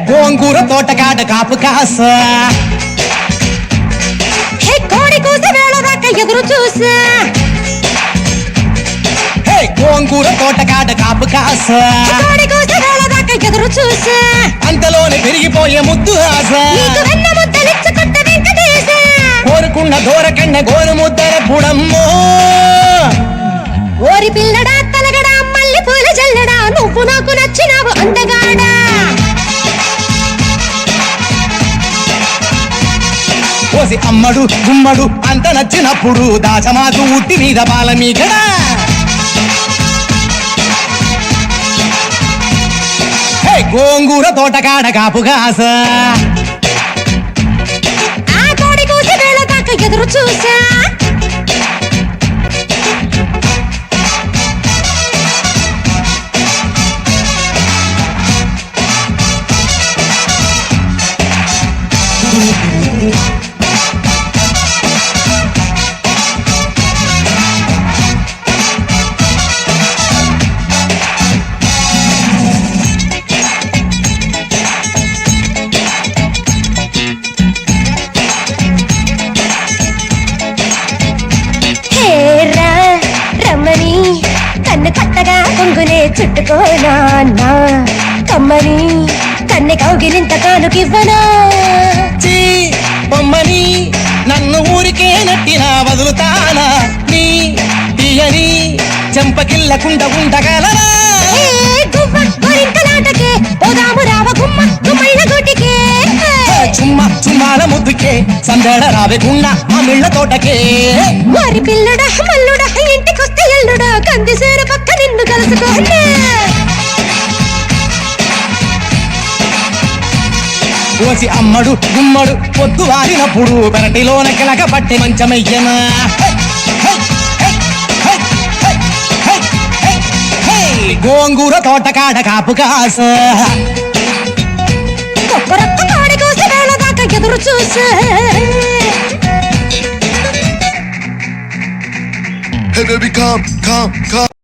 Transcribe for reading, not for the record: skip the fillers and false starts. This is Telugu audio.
గోంగూర తోటకాడ కాపు కాస కోడి కూస వేళ దాకా ఎదురు చూసా గోంగూర తోటకాడ కాపు కాస కోడి కూస వేళ దాకా ఎదురు చూసా అంతలోనే పెరిగిపోయే ముద్దు ఆశ వెన్న ముద్దలిచ్చుకుంట వెంకటేశ కోరుకున్న దూరకన్న గోరు ముద్దర పుడమ్మో ఓరి పిల్లడా తలగడా మల్లె పూల జల్లడా నువ్వు నాకు నచ్చినావు అందగాడా కోసి అమ్మడు గుమ్మడు అంత నచ్చినప్పుడు దాచమాకు ఉట్టి మీద బాల మీగడా గోంగూర తోటకాడ కాపుగాస ఆ కోడి కూసి వేళ దాకా ఎదురు చూసా కన్ను కట్టగా కొంగునే చుట్టుకోనా కమ్మని కన్నె కౌగిలింత కానుకివ్వనా బొమ్మని నన్ను ఊరికే నట్టినా వదులుతానా నీ తీయని చెంపకిల్లకుండా ఉండగలనా చుమ్మా చుమ్మాల ముద్దుకే సందడ రావకుండా మా మిళ్ళ తోటకే వారి పిల్లడా మల్లుడా ఇంటికొస్తే ఎల్లుడా కందిసేర పక్క నిన్ను కలుసుకోండి కోసి అమ్మడు గుమ్మడు పొద్దు వారినప్పుడు పెరటిలోన కిలక పట్టి మంచమయ్యనా గోంగూర తోటకాడ కాపు కాస కోడి కోసి వేళ దాకా ఎదురు చూసా Hey baby, come.